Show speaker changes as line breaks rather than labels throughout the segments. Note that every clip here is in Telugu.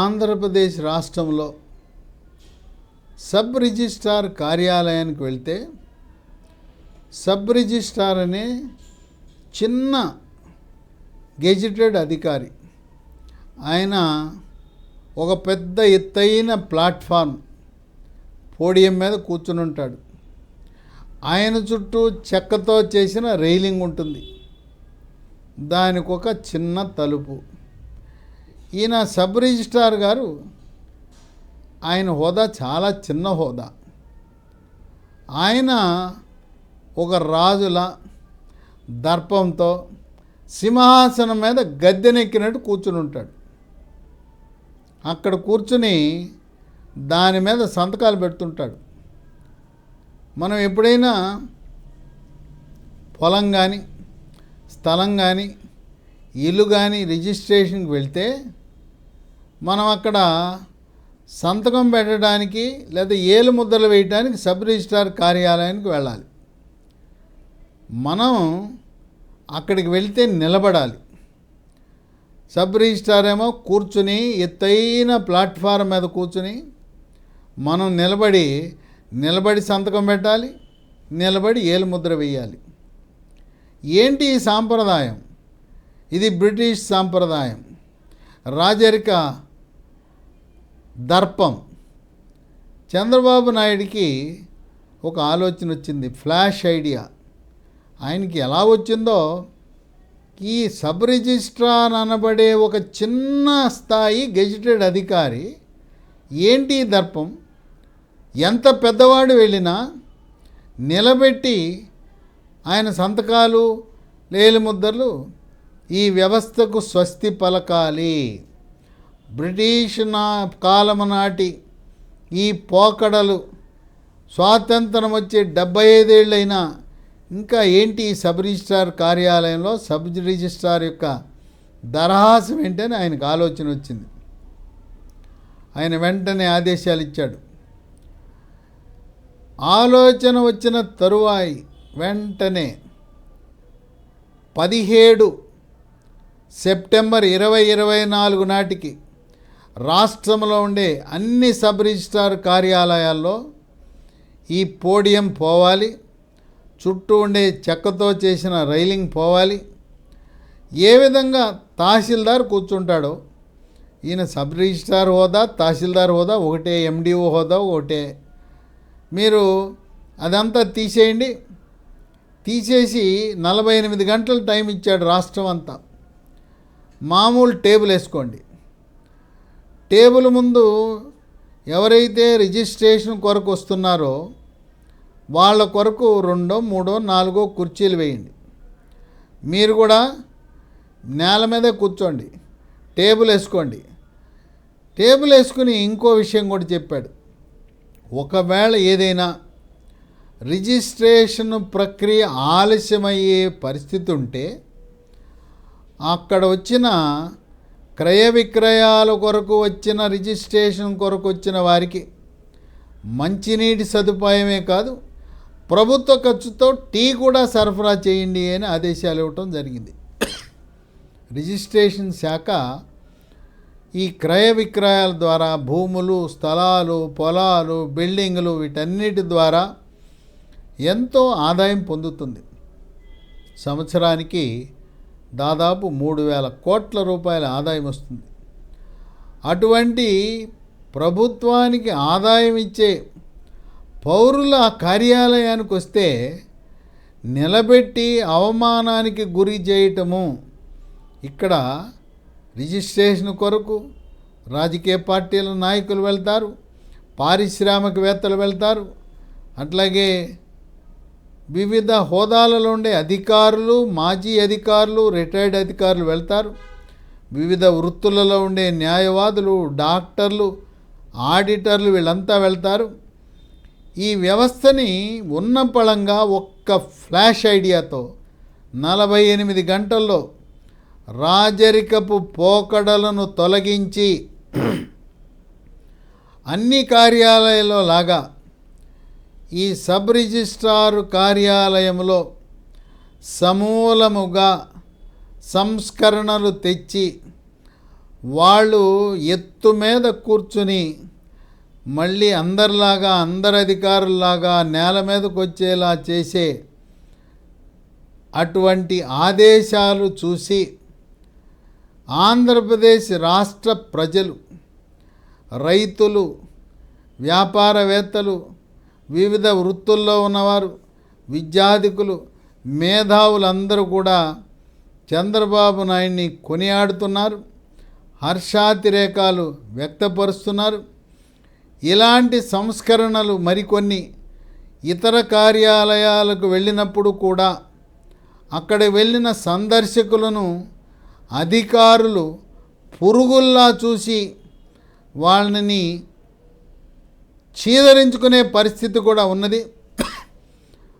ఆంధ్రప్రదేశ్ రాష్ట్రంలో సబ్ రిజిస్ట్రార్ కార్యాలయానికి వెళ్తే సబ్ రిజిస్ట్రార్ అనే చిన్న గెజిటెడ్ అధికారి, ఆయన ఒక పెద్ద ఎత్తైన ప్లాట్ఫామ్ పోడియం మీద కూర్చుని ఉంటాడు. ఆయన చుట్టూ చెక్కతో చేసిన రైలింగ్ ఉంటుంది, దానికి ఒక చిన్న తలుపు. ఈయన సబ్ రిజిస్ట్రార్ గారు, ఆయన హోదా చాలా చిన్న హోదా. ఆయన ఒక రాజుల దర్పంతో సింహాసనం మీద గద్దెనెక్కినట్టు కూర్చుని ఉంటాడు. అక్కడ కూర్చుని దాని మీద సంతకాలు పెడుతుంటాడు. మనం ఎప్పుడైనా పొలం కానీ స్థలం కానీ ఇల్లు కానీ రిజిస్ట్రేషన్కి వెళ్తే మనం అక్కడ సంతకం పెట్టడానికి లేదా ఏలు ముద్రలు వేయడానికి సబ్ రిజిస్ట్రార్ కార్యాలయానికి వెళ్ళాలి. మనం అక్కడికి వెళ్తే నిలబడాలి. సబ్ రిజిస్ట్రార్ ఏమో కూర్చుని ఎత్తైన ప్లాట్ఫారం మీద కూర్చుని మనం నిలబడి సంతకం పెట్టాలి, నిలబడి ఏలు ముద్ర వేయాలి. ఏంటి ఈ సాంప్రదాయం? ఇది బ్రిటిష్ సాంప్రదాయం, రాజరిక దర్పం. చంద్రబాబు నాయుడికి ఒక ఆలోచన వచ్చింది, ఫ్లాష్ ఐడియా. ఆయనకి ఎలా వచ్చిందో, ఈ సబ్ రిజిస్ట్రార్ అనబడే ఒక చిన్న స్థాయి గెజిటెడ్ అధికారి ఏంటి దర్పం, ఎంత పెద్దవాడు వెళ్ళినా నిలబెట్టి ఆయన సంతకాలు లేలు ముద్రలు ఈ వ్యవస్థకు స్వస్తి పలకాలి. బ్రిటిష్ కాలము నాటి ఈ పోకడలు స్వాతంత్రం వచ్చే 75 ఏళ్ళైనా ఇంకా ఏంటి సబ్ రిజిస్ట్రార్ కార్యాలయంలో సబ్ రిజిస్ట్రార్ యొక్క దరహాసం ఏంటని ఆయనకు ఆలోచన వచ్చింది. ఆయన వెంటనే ఆదేశాలు ఇచ్చాడు. ఆలోచన వచ్చిన తరువాయి వెంటనే 17 సెప్టెంబర్ 2024 నాటికి రాష్ట్రంలో ఉండే అన్ని సబ్ రిజిస్ట్రార్ కార్యాలయాల్లో ఈ పోడియం పోవాలి, చుట్టూ ఉండే చెక్కతో చేసిన రైలింగ్ పోవాలి. ఏ విధంగా తహసీల్దార్ కూర్చుంటాడో, ఈయన సబ్ రిజిస్ట్రార్ హోదా తహసీల్దార్ హోదా ఒకటే, ఎండిఓ హోదా ఒకటే. మీరు అదంతా తీసేయండి. తీసేసి 48 గంటలు టైం ఇచ్చాడు రాష్ట్రం అంతా. మామూలు టేబుల్ వేసుకోండి. టేబుల్ ముందు ఎవరైతే రిజిస్ట్రేషన్ కొరకు వస్తున్నారో వాళ్ళ కొరకు 2, 3, 4 కుర్చీలు వేయండి. మీరు కూడా నేల మీదే కూర్చోండి, టేబుల్ వేసుకోండి. టేబుల్ వేసుకుని ఇంకో విషయం కూడా చెప్పాడు. ఒకవేళ ఏదైనా రిజిస్ట్రేషన్ ప్రక్రియ ఆలస్యమయ్యే పరిస్థితి ఉంటే అక్కడ వచ్చిన క్రయ విక్రయాల కొరకు వచ్చిన రిజిస్ట్రేషన్ కొరకు వచ్చిన వారికి మంచినీటి సదుపాయమే కాదు, ప్రభుత్వ ఖర్చుతో టీ కూడా సరఫరా చేయండి అని ఆదేశాలు ఇవ్వటం జరిగింది. రిజిస్ట్రేషన్ శాఖ ఈ క్రయ విక్రయాల ద్వారా భూములు, స్థలాలు, పొలాలు, బిల్డింగులు వీటన్నిటి ద్వారా ఎంతో ఆదాయం పొందుతుంది. సంవత్సరానికి దాదాపు 3,000 కోట్ల రూపాయల ఆదాయం వస్తుంది. అటువంటి ప్రభుత్వానికి ఆదాయం ఇచ్చే పౌరుల కార్యాలయానికి వస్తే నిలబెట్టి అవమానానికి గురి చేయటము. ఇక్కడ రిజిస్ట్రేషన్ కొరకు రాజకీయ పార్టీల నాయకులు వెళ్తారు, పారిశ్రామికవేత్తలు వెళ్తారు, అట్లాగే వివిధ హోదాలలో ఉండే అధికారులు, మాజీ అధికారులు, రిటైర్డ్ అధికారులు వెళ్తారు. వివిధ వృత్తులలో ఉండే న్యాయవాదులు, డాక్టర్లు, ఆడిటర్లు వీళ్ళంతా వెళ్తారు. ఈ వ్యవస్థని ఉన్నపళంగా ఒక్క ఫ్లాష్ ఐడియాతో 48 గంటల్లో రాజరికపు పోకడలను తొలగించి అన్ని కార్యాలయాల్లో లాగా ఈ సబ్ రిజిస్ట్రార్ కార్యాలయంలో సమూలముగా సంస్కరణలు తెచ్చి వాళ్ళు ఎత్తు మీద కూర్చుని మళ్ళీ అందరిలాగా అందరి అధికారుల్లాగా నేల మీదకు వచ్చేలా చేసే అటువంటి ఆదేశాలు చూసి ఆంధ్రప్రదేశ్ రాష్ట్ర ప్రజలు, రైతులు, వ్యాపారవేత్తలు, వివిధ వృత్తుల్లో ఉన్నవారు, విద్యార్థికులు, మేధావులందరూ కూడా చంద్రబాబు నాయుడిని కొనియాడుతున్నారు, హర్షాతిరేకాలు వ్యక్తపరుస్తున్నారు. ఇలాంటి సంస్కరణలు మరికొన్ని ఇతర కార్యాలయాలకు వెళ్ళినప్పుడు కూడా అక్కడ వెళ్ళిన సందర్శకులను అధికారులు పురుగుల్లా చూసి వాళ్ళని చీదరించుకునే పరిస్థితి కూడా ఉన్నది.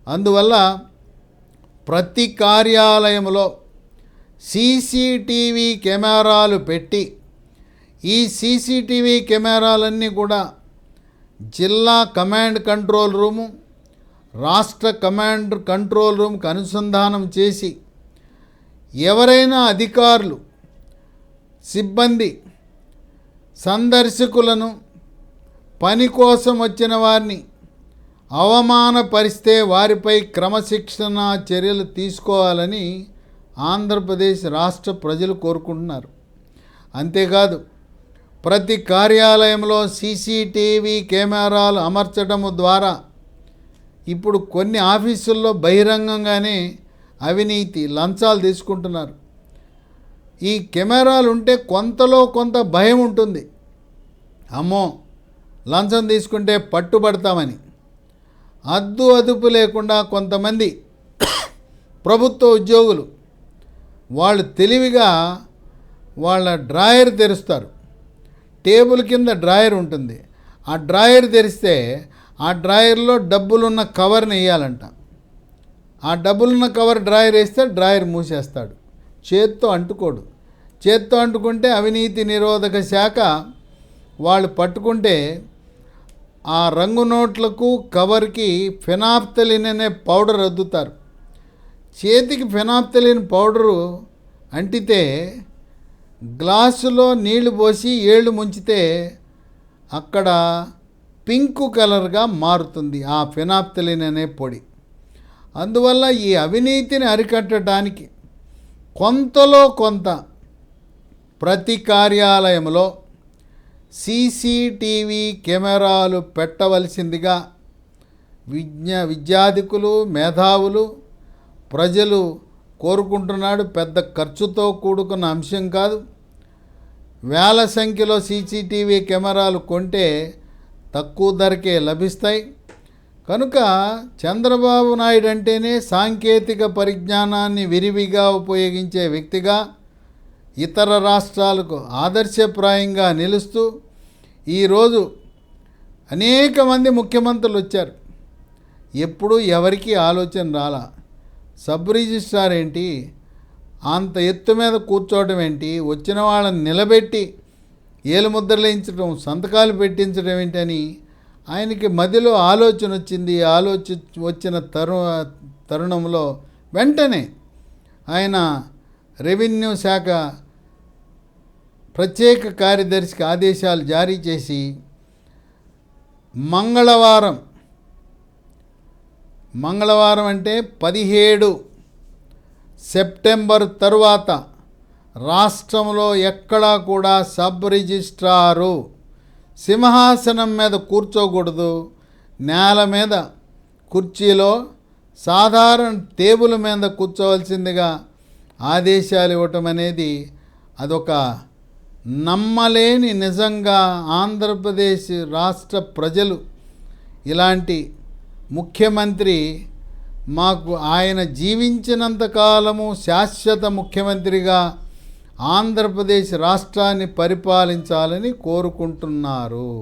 అందువల్ల ప్రతి కార్యాలయంలో సీసీటీవీ కెమెరాలు పెట్టి ఈ సీసీటీవీ కెమెరాలన్నీ కూడా జిల్లా కమాండ్ కంట్రోల్ రూము, రాష్ట్ర కమాండ్ కంట్రోల్ రూమ్కి అనుసంధానం చేసి ఎవరైనా అధికారులు, సిబ్బంది సందర్శకులను, పని కోసం వచ్చిన వారిని అవమానపరిస్తే వారిపై క్రమశిక్షణ చర్యలు తీసుకోవాలని ఆంధ్రప్రదేశ్ రాష్ట్ర ప్రజలు కోరుకుంటున్నారు. అంతేకాదు ప్రతి కార్యాలయంలో సీసీటీవీ కెమెరాలు అమర్చడం ద్వారా ఇప్పుడు కొన్ని ఆఫీసుల్లో బహిరంగంగానే అవినీతి, లంచాలు తీసుకుంటున్నారు. ఈ కెమెరాలు ఉంటే కొంతలో కొంత భయం ఉంటుంది. అమ్మో లంచం తీసుకుంటే పట్టుబడతామని. అదుపు లేకుండా కొంతమంది ప్రభుత్వ ఉద్యోగులు వాళ్ళు తెలివిగా వాళ్ళ డ్రాయర్ తెరుస్తారు. టేబుల్ కింద డ్రాయర్ ఉంటుంది. ఆ డ్రాయర్ తెరిస్తే ఆ డ్రాయర్లో డబ్బులున్న కవర్ని వేయాలంట. ఆ డబ్బులున్న కవర్ డ్రాయర్ వేస్తే డ్రాయర్ మూసేస్తాడు. చేత్తో అంటుకోడు. చేత్తో అంటుకుంటే అవినీతి నిరోధక శాఖ వాళ్ళు పట్టుకుంటే ఆ రంగు నోట్లకు కవర్కి ఫెనాప్తలిన్ అనే పౌడర్ అద్దుతారు. చేతికి ఫెనాప్తలిన్ పౌడరు అంటితే గ్లాసులో నీళ్లు పోసి ఏళ్ళు ముంచితే అక్కడ పింక్ కలర్గా మారుతుంది ఆ ఫెనాప్తలిన్ అనే పొడి. అందువల్ల ఈ అవినీతిని అరికట్టడానికి కొంతలో కొంత ప్రతి కార్యాలయంలో సీసీటీవీ కెమెరాలు పెట్టవలసిందిగా విద్యార్థికులు, మేధావులు, ప్రజలు కోరుకుంటున్నాడు. పెద్ద ఖర్చుతో కూడుకున్న అంశం కాదు. వేల సంఖ్యలో సీసీటీవీ కెమెరాలు కొంటే తక్కువ ధరకే లభిస్తాయి. కనుక చంద్రబాబు నాయుడు అంటేనే సాంకేతిక పరిజ్ఞానాన్ని విరివిగా ఉపయోగించే వ్యక్తిగా ఇతర రాష్ట్రాలకు ఆదర్శప్రాయంగా నిలుస్తూ ఈరోజు అనేక మంది ముఖ్యమంత్రులు వచ్చారు. ఎప్పుడూ ఎవరికీ ఆలోచన రాలా. సబ్ రిజిస్ట్రార్ ఏంటి, అంత ఎత్తు మీద కూర్చోవడం ఏంటి, వచ్చిన వాళ్ళని నిలబెట్టి ఏలుముద్రలు వేయించడం, సంతకాలు పెట్టించడం ఏంటని ఆయనకి మధ్యలో ఆలోచన వచ్చింది. వచ్చిన తరుణంలో వెంటనే ఆయన రెవెన్యూ శాఖ ప్రత్యేక కార్యదర్శికి ఆదేశాలు జారీ చేసి మంగళవారం అంటే 17 సెప్టెంబర్ తరువాత రాష్ట్రంలో ఎక్కడా కూడా సబ్ రిజిస్ట్రారు సింహాసనం మీద కూర్చోకూడదు. నేల మీద కుర్చీలో సాధారణ టేబుల్ మీద కూర్చోవలసిందిగా ఆదేశాలు ఇవ్వటం అనేది అదొక నమ్మలేని నిజంగా. ఆంధ్రప్రదేశ్ రాష్ట్ర ప్రజలు ఇలాంటి ముఖ్యమంత్రి మాకు ఆయన జీవించినంతకాలము శాశ్వత ముఖ్యమంత్రిగా ఆంధ్రప్రదేశ్ రాష్ట్రాన్ని పరిపాలించాలని కోరుకుంటున్నారు.